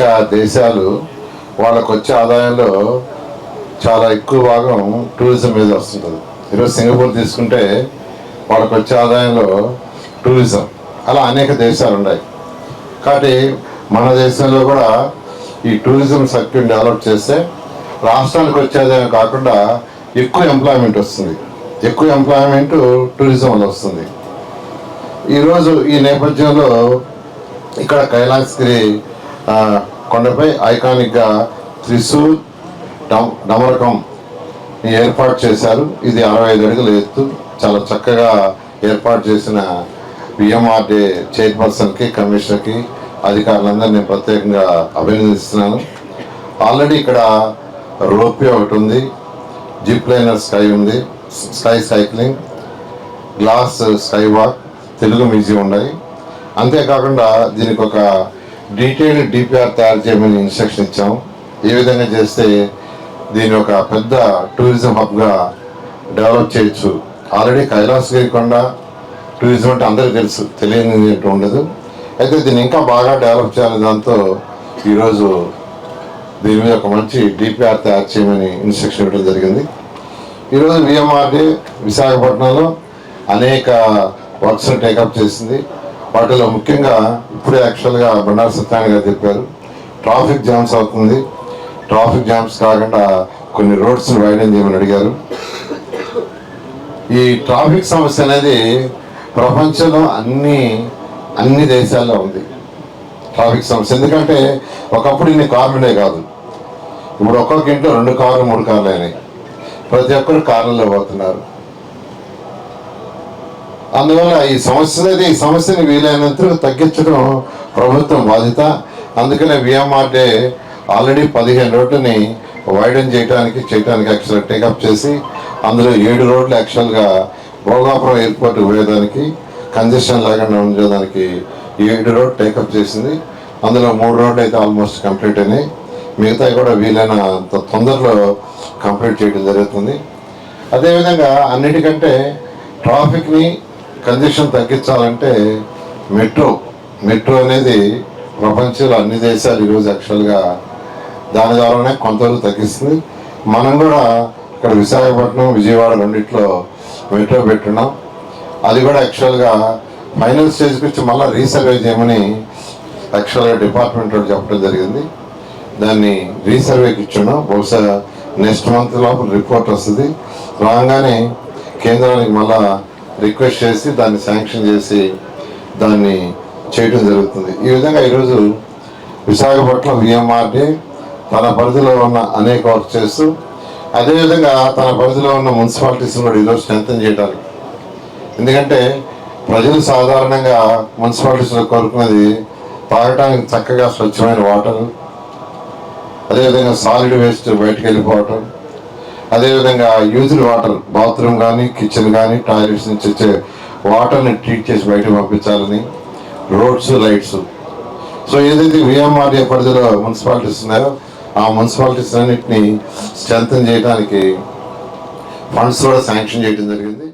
అనేక దేశాలు వాళ్ళకు వచ్చే ఆదాయంలో చాలా ఎక్కువ భాగం టూరిజం మీద వస్తుంటుంది. ఈరోజు సింగపూర్ తీసుకుంటే వాళ్ళకు వచ్చే ఆదాయంలో టూరిజం, అలా అనేక దేశాలు ఉన్నాయి. కాబట్టి మన దేశంలో కూడా ఈ టూరిజం సర్క్యూట్ డెవలప్ చేస్తే రాష్ట్రానికి వచ్చేదే కాకుండా ఎక్కువ ఎంప్లాయ్మెంట్ వస్తుంది. ఎక్కువ ఎంప్లాయ్మెంట్ టూరిజంలో వస్తుంది. ఈరోజు ఈ నేపథ్యంలో ఇక్కడ కైలాసగిరి కొండపై ఐకానిక్గా త్రిశూల్ డమరకం ఏర్పాటు చేశారు. ఇది 65 అడుగుల ఎత్తు. చాలా చక్కగా ఏర్పాటు చేసిన విఎంఆర్డే చైర్పర్సన్కి, కమిషనర్కి, అధికారులందరినీ నేను ప్రత్యేకంగా అభినందిస్తున్నాను. ఆల్రెడీ ఇక్కడ రోప్వే ఒకటి ఉంది, జిప్ లైనర్ స్కై ఉంది, sky cycling, glass sky walk, Telugu museum ఉన్నాయి. అంతేకాకుండా దీనికి ఒక డీటెయిల్డ్ డిపిఆర్ తయారు చేయమని ఇన్స్ట్రక్షన్ ఇచ్చాము. ఏ విధంగా చేస్తే దీని ఒక పెద్ద టూరిజం హబ్గా డెవలప్ చేయొచ్చు. ఆల్రెడీ కైలాసగిరి కొండ టూరిజం అంటే అందరికీ తెలుసు, తెలియని ఉండదు. అయితే దీన్ని ఇంకా బాగా డెవలప్ చేయాలని దాంతో ఈరోజు దీని మీద ఒక మంచి డిపిఆర్ తయారు చేయమని ఇన్స్ట్రక్షన్ ఇవ్వడం జరిగింది. ఈరోజు విఎంఆర్డే విశాఖపట్నంలో అనేక వర్క్స్ని టేకప్ చేసింది. వాటిలో ముఖ్యంగా ఇప్పుడే యాక్చువల్గా బండారు సత్యనారాయణ గారు చెప్పారు, ట్రాఫిక్ జామ్స్ అవుతుంది. ట్రాఫిక్ జామ్స్ కాకుండా కొన్ని రోడ్స్ని వైడెన్ చేయమని అడిగారు. ఈ ట్రాఫిక్ సమస్య అనేది ప్రపంచంలో అన్ని దేశాల్లో ఉంది ట్రాఫిక్ సమస్య. ఎందుకంటే ఒకప్పుడు ఇన్ని కార్లునే కాదు, ఇప్పుడు ఒక్కొక్క ఇంట్లో 2 కార్లు 3 కార్లు అయినాయి. ప్రతి ఒక్కరు కార్లలో పోతున్నారు. అందువల్ల ఈ సమస్యని వీలైనంత తగ్గించడం ప్రభుత్వం బాధ్యత. అందుకనే విఎంఆర్డే ఆల్రెడీ 15 రోడ్లని వైడెన్ చేయడానికి యాక్చువల్గా టేకప్ చేసి అందులో 7 రోడ్లు యాక్చువల్గా భోగాపురం ఎయిర్పోర్ట్ పోయేదానికి, కంజెషన్ లేకుండా ఉండేదానికి 7 రోడ్ టేకప్ చేసింది. అందులో 3 రోడ్లు అయితే ఆల్మోస్ట్ కంప్లీట్ అయినాయి. మిగతా కూడా వీలైనంత తొందరలో కంప్లీట్ చేయడం జరుగుతుంది. అదేవిధంగా అన్నిటికంటే ట్రాఫిక్ని కంజెషన్ తగ్గించాలంటే మెట్రో అనేది ప్రపంచంలో అన్ని దేశాలు ఈరోజు యాక్చువల్గా దాని ద్వారానే కొంతవరకు తగ్గిస్తుంది. మనం కూడా ఇక్కడ విశాఖపట్నం, విజయవాడ రెండిట్లో మెట్రో పెట్టున్నాం. అది కూడా యాక్చువల్గా ఫైనల్ స్టేజ్కి వచ్చి మళ్ళీ రీసర్వే చేయమని యాక్చువల్గా డిపార్ట్మెంట్ వాళ్ళు చెప్పడం జరిగింది. దాన్ని రీసర్వేకి ఇచ్చున్నాం. బహుశా నెక్స్ట్ మంత్ లోపల రిపోర్ట్ వస్తుంది. రాగానే కేంద్రానికి మళ్ళా రిక్వెస్ట్ చేసి దాన్ని శాంక్షన్ చేసి దాన్ని చేయడం జరుగుతుంది. ఈ విధంగా ఈరోజు విశాఖపట్నం విఎంఆర్డే తన పరిధిలో ఉన్న అనేక వర్క్ చేస్తూ, అదేవిధంగా తన పరిధిలో ఉన్న మున్సిపాలిటీస్ని కూడా ఈరోజు స్ట్రెంథెన్ చేయడానికి. ఎందుకంటే ప్రజలు సాధారణంగా మున్సిపాలిటీస్లో కోరుకున్నది తాగడానికి చక్కగా స్వచ్ఛమైన వాటర్, అదేవిధంగా సాలిడ్ వేస్ట్ బయటకు వెళ్ళిపోవటం, అదేవిధంగా యూజ్డ్ వాటర్, బాత్రూమ్ కానీ కిచెన్ కానీ టాయిలెట్స్ నుంచి వచ్చే వాటర్ని ట్రీట్ చేసి బయటకు పంపించాలని, రోడ్స్, లైట్స్. సో ఏదైతే విఎంఆర్డే పరిధిలో మున్సిపాలిటీస్ ఉన్నాయో ఆ మున్సిపాలిటీస్ అన్నింటినీ స్ట్రెంథెన్ చేయడానికి ఫండ్స్ కూడా శాంక్షన్ చేయడం జరిగింది.